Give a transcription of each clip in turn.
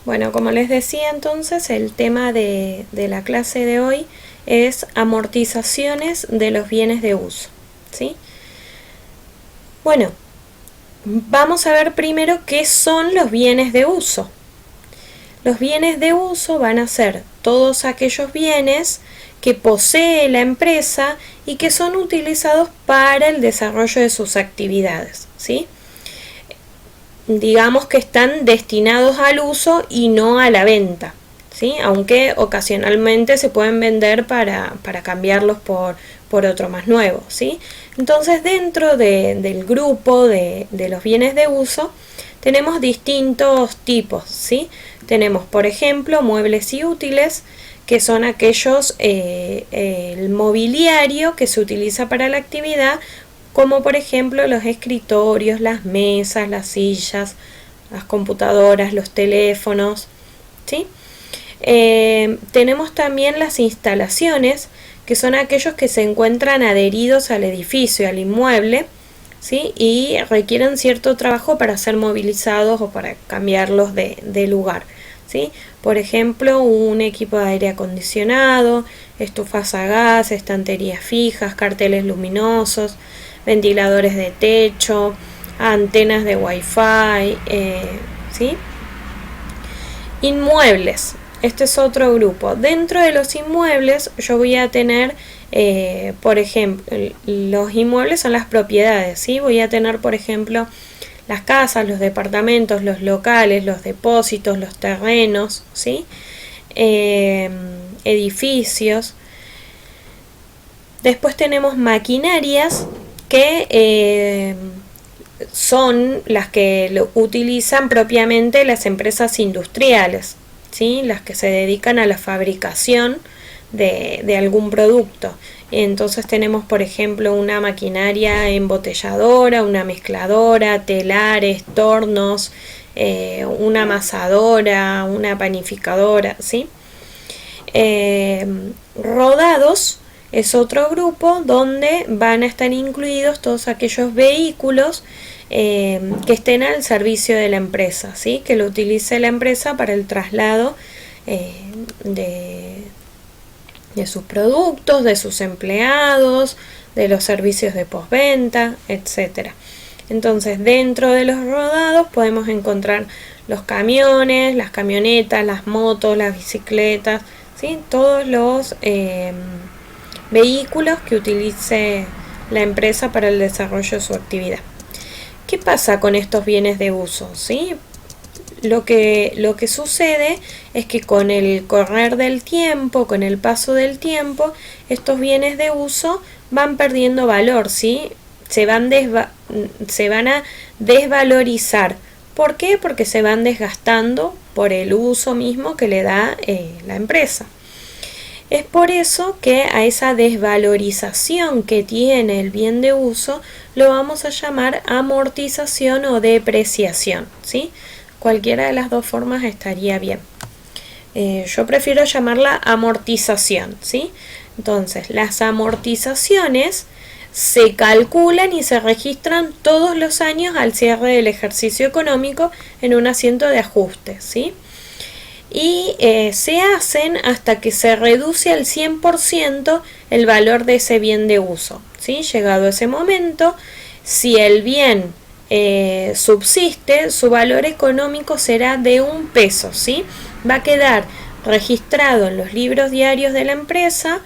Bueno, como les decía entonces, el tema de la clase de hoy es amortizaciones de los bienes de uso, ¿sí? Bueno, vamos a ver primero qué son los bienes de uso. Los bienes de uso van a ser todos aquellos bienes que posee la empresa y que son utilizados para el desarrollo de sus actividades, ¿sí? Digamos que están destinados al uso y no a la venta, ¿sí? Aunque ocasionalmente se pueden vender para cambiarlos por otro más nuevo, ¿sí? Entonces dentro del grupo de los bienes de uso tenemos distintos tipos, ¿sí? Tenemos, por ejemplo, muebles y útiles, que son aquellos, el mobiliario que se utiliza para la actividad, como por ejemplo los escritorios, las mesas, las sillas, las computadoras, los teléfonos, ¿sí? Tenemos también las instalaciones, que son aquellos que se encuentran adheridos al edificio, al inmueble, ¿sí? Y requieren cierto trabajo para ser movilizados o para cambiarlos de lugar, ¿sí? Por ejemplo, un equipo de aire acondicionado, estufas a gas, estanterías fijas, carteles luminosos, ventiladores de techo, antenas de wifi, ¿sí? Inmuebles, este es otro grupo. Dentro de los inmuebles yo voy a tener, por ejemplo, los inmuebles son las propiedades, ¿sí? Voy a tener, por ejemplo, las casas, los departamentos, los locales, los depósitos, los terrenos, ¿sí? Edificios. Después tenemos maquinarias que son las que lo utilizan propiamente las empresas industriales, ¿sí? Las que se dedican a la fabricación de algún producto. Entonces tenemos, por ejemplo, una maquinaria embotelladora, una mezcladora, telares, tornos, una amasadora, una panificadora, ¿sí? Rodados es otro grupo donde van a estar incluidos todos aquellos vehículos que estén al servicio de la empresa, ¿sí? Que lo utilice la empresa para el traslado de sus productos, de sus empleados, de los servicios de postventa, etc. Entonces, dentro de los rodados podemos encontrar los camiones, las camionetas, las motos, las bicicletas, ¿sí? Todos los vehículos que utilice la empresa para el desarrollo de su actividad. ¿Qué pasa con estos bienes de uso? ¿Sí? Lo que sucede es que con el correr del tiempo, con el paso del tiempo, estos bienes de uso van perdiendo valor, ¿sí? Se van a desvalorizar. ¿Por qué? Porque se van desgastando por el uso mismo que le da la empresa. Es por eso que a esa desvalorización que tiene el bien de uso lo vamos a llamar amortización o depreciación, ¿sí? Cualquiera de las dos formas estaría bien. Yo prefiero llamarla amortización, ¿sí? Entonces, las amortizaciones se calculan y se registran todos los años al cierre del ejercicio económico en un asiento de ajuste, ¿sí? Y se hacen hasta que se reduce al 100% el valor de ese bien de uso, ¿sí? Llegado ese momento, si el bien subsiste, su valor económico será de 1 peso, ¿sí? Va a quedar registrado en los libros diarios de la empresa.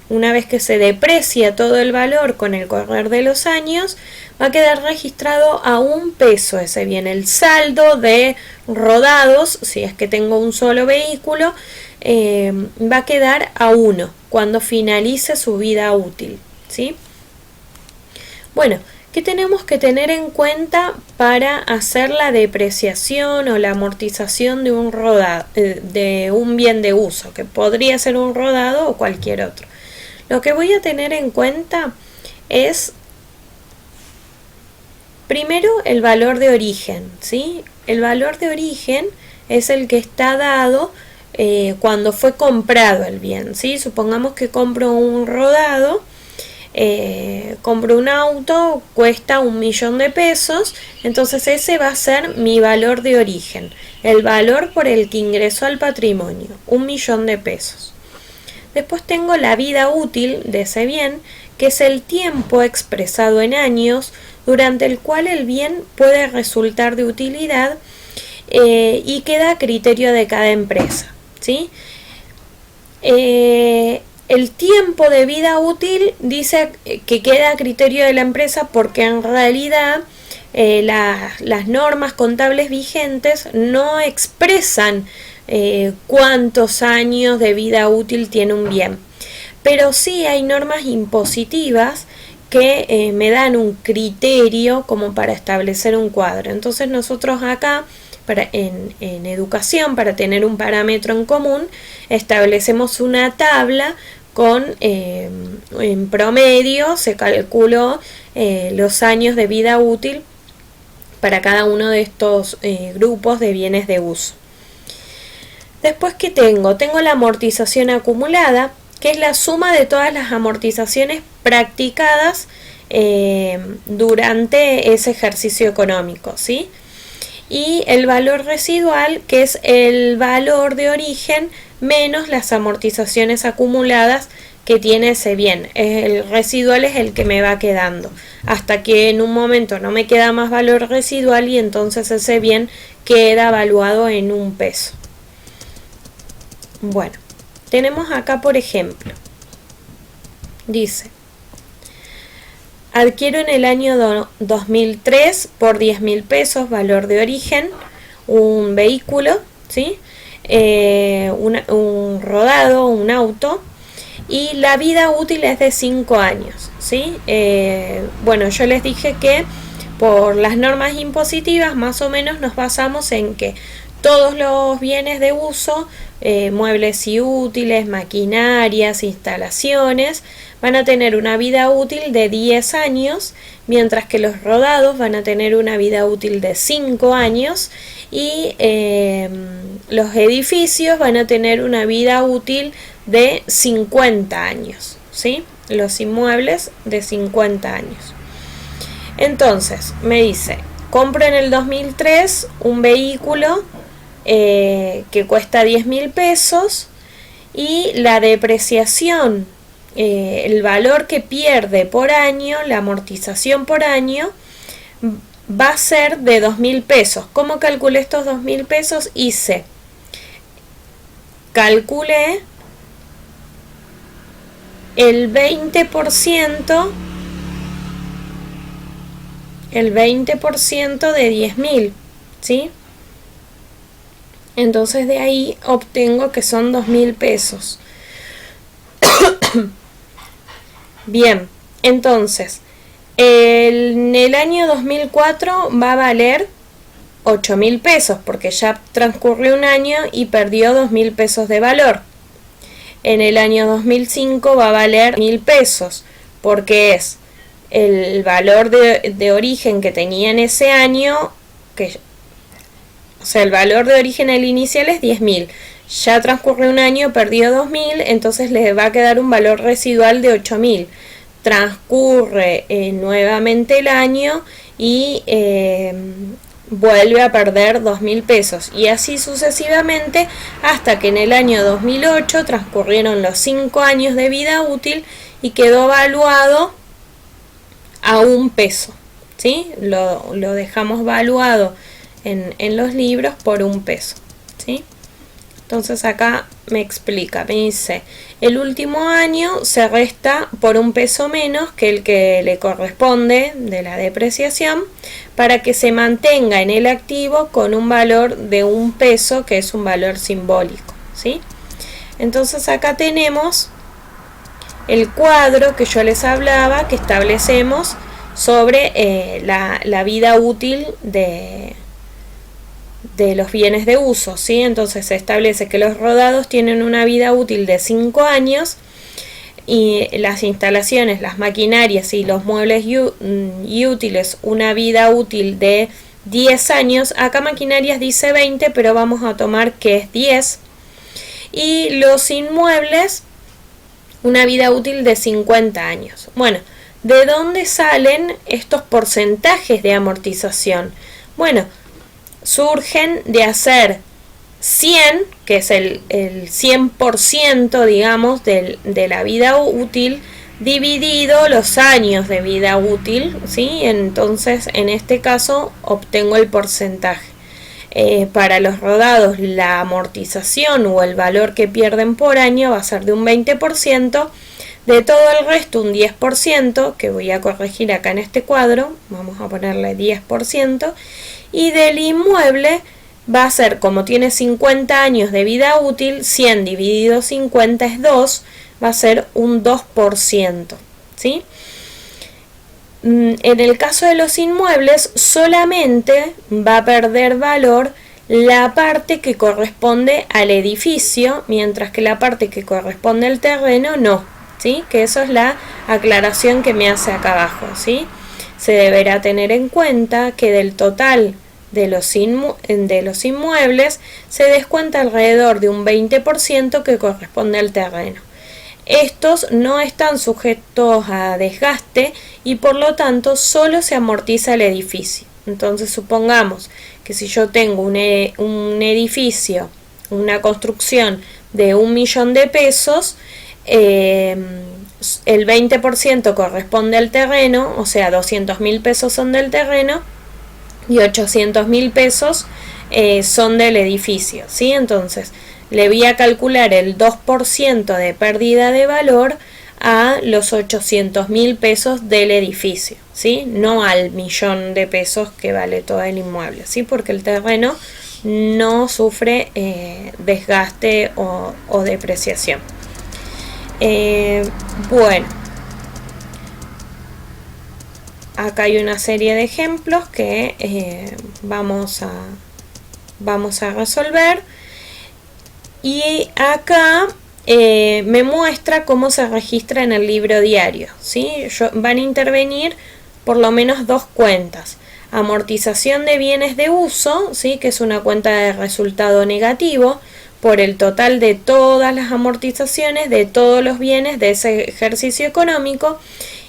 Una vez que se deprecia todo el valor con el correr de los años, va a quedar registrado a 1 peso ese bien. El saldo de rodados, si es que tengo un solo vehículo, va a quedar a 1 cuando finalice su vida útil, ¿sí? Bueno, ¿qué tenemos que tener en cuenta para hacer la depreciación o la amortización de un bien de uso, que podría ser un rodado o cualquier otro? Lo que voy a tener en cuenta es primero el valor de origen, ¿sí? El valor de origen es el que está dado cuando fue comprado el bien, ¿sí? Supongamos que compro un rodado compro un auto, cuesta 1.000.000 de pesos, entonces ese va a ser mi valor de origen, el valor por el que ingresó al patrimonio, 1.000.000 de pesos. Después tengo la vida útil de ese bien, que es el tiempo expresado en años durante el cual el bien puede resultar de utilidad y queda a criterio de cada empresa, ¿sí? El tiempo de vida útil dice que queda a criterio de la empresa porque en realidad las normas contables vigentes no expresan cuántos años de vida útil tiene un bien, pero sí hay normas impositivas que me dan un criterio como para establecer un cuadro. Entonces nosotros acá en educación, para tener un parámetro en común, establecemos una tabla con en promedio se calculó los años de vida útil para cada uno de estos grupos de bienes de uso. Después, ¿qué tengo? Tengo la amortización acumulada, que es la suma de todas las amortizaciones practicadas durante ese ejercicio económico, ¿sí? Y el valor residual, que es el valor de origen menos las amortizaciones acumuladas que tiene ese bien. El residual es el que me va quedando, hasta que en un momento no me queda más valor residual y entonces ese bien queda evaluado en 1 peso. Bueno, tenemos acá, por ejemplo, dice: adquiero en el año 2003 por 10.000 pesos, valor de origen, un vehículo, ¿sí? Un rodado, un auto, y la vida útil es de 5 años, ¿sí? Bueno, yo les dije que por las normas impositivas más o menos nos basamos en que todos los bienes de uso, muebles y útiles, maquinarias, instalaciones, van a tener una vida útil de 10 años, mientras que los rodados van a tener una vida útil de 5 años y los edificios van a tener una vida útil de 50 años, ¿sí? Los inmuebles de 50 años. Entonces, me dice, compro en el 2003 un vehículo que cuesta 10.000 pesos y la depreciación, el valor que pierde por año, la amortización por año, va a ser de 2.000 pesos. ¿Cómo calculé estos 2.000 pesos? Calculé el 20% de 10.000, ¿sí? Entonces de ahí obtengo que son 2.000 pesos. Bien, entonces en el año 2004 va a valer 8.000 pesos porque ya transcurrió un año y perdió 2.000 pesos de valor. En el año 2005 va a valer 1.000 pesos porque es el valor de origen que tenía en ese año, o sea, el valor de origen al inicial es 10.000. Ya transcurrió un año, perdió 2.000, entonces le va a quedar un valor residual de 8.000. Transcurre nuevamente el año y vuelve a perder 2.000 pesos. Y así sucesivamente hasta que en el año 2008 transcurrieron los 5 años de vida útil y quedó valuado a 1 peso. ¿Sí? Lo dejamos valuado en los libros por 1 peso, ¿sí? Entonces acá me explica, me dice, el último año se resta por 1 peso menos que el que le corresponde de la depreciación para que se mantenga en el activo con un valor de 1 peso, que es un valor simbólico, ¿sí? Entonces acá tenemos el cuadro que yo les hablaba, que establecemos sobre la vida útil de los bienes de uso, ¿sí? Entonces se establece que los rodados tienen una vida útil de 5 años y las instalaciones, las maquinarias y los muebles y útiles una vida útil de 10 años. Acá maquinarias dice 20, pero vamos a tomar que es 10. Y los inmuebles una vida útil de 50 años. Bueno, ¿de dónde salen estos porcentajes de amortización? Bueno, surgen de hacer 100, que es el 100%, digamos, de la vida útil, dividido los años de vida útil, ¿sí? Entonces, en este caso, obtengo el porcentaje. Para los rodados, la amortización o el valor que pierden por año va a ser de un 20%, de todo el resto un 10%, que voy a corregir acá en este cuadro, vamos a ponerle 10%, y del inmueble va a ser, como tiene 50 años de vida útil, 100 dividido 50 es 2, va a ser un 2%, ¿sí? En el caso de los inmuebles, solamente va a perder valor la parte que corresponde al edificio, mientras que la parte que corresponde al terreno no, ¿sí? Que eso es la aclaración que me hace acá abajo, ¿sí? Se deberá tener en cuenta que del total de los inmuebles se descuenta alrededor de un 20% que corresponde al terreno. Estos no están sujetos a desgaste y por lo tanto solo se amortiza el edificio. Entonces supongamos que si yo tengo un edificio, una construcción de 1.000.000 de pesos, el 20% corresponde al terreno, o sea 200.000 pesos son del terreno y 800.000 pesos son del edificio, ¿sí? Entonces le voy a calcular el 2% de pérdida de valor a los 800.000 pesos del edificio, ¿sí? No al 1.000.000 de pesos que vale todo el inmueble, ¿sí? Porque el terreno no sufre desgaste o depreciación. Bueno, acá hay una serie de ejemplos que vamos a resolver. Y acá me muestra cómo se registra en el libro diario, ¿sí? Van a intervenir por lo menos dos cuentas. Amortización de bienes de uso, ¿sí? Que es una cuenta de resultado negativo por el total de todas las amortizaciones de todos los bienes de ese ejercicio económico.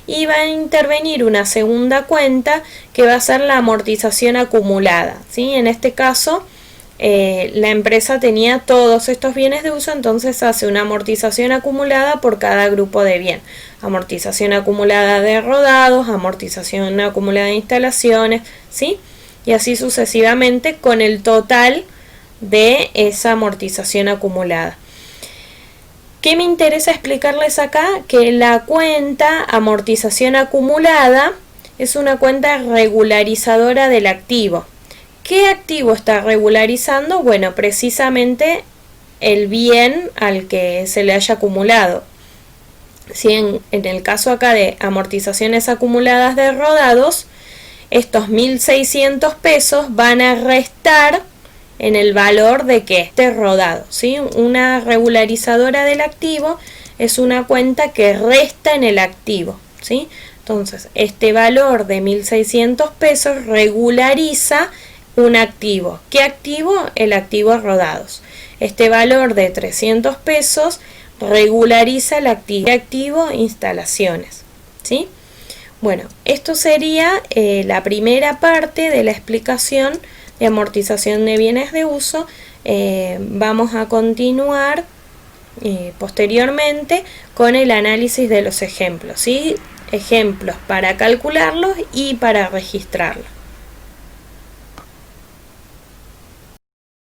Y va a intervenir una segunda cuenta que va a ser la amortización acumulada, ¿sí? En este caso la empresa tenía todos estos bienes de uso, entonces hace una amortización acumulada por cada grupo de bien. Amortización acumulada de rodados, amortización acumulada de instalaciones, ¿sí? Y así sucesivamente con el total de esa amortización acumulada. ¿Qué me interesa explicarles acá? Que la cuenta amortización acumulada es una cuenta regularizadora del activo. ¿Qué activo está regularizando? Bueno, precisamente el bien al que se le haya acumulado. Si en el caso acá de amortizaciones acumuladas de rodados, estos 1.600 pesos van a restar en el valor de que esté rodado, ¿sí? Una regularizadora del activo es una cuenta que resta en el activo, ¿sí? Entonces, este valor de 1.600 pesos regulariza un activo. ¿Qué activo? El activo rodados. Este valor de 300 pesos regulariza el activo instalaciones, ¿sí? Bueno, esto sería la primera parte de la explicación de amortización de bienes de uso. Vamos a continuar posteriormente con el análisis de los ejemplos, ¿sí? Ejemplos para calcularlos y para registrarlos.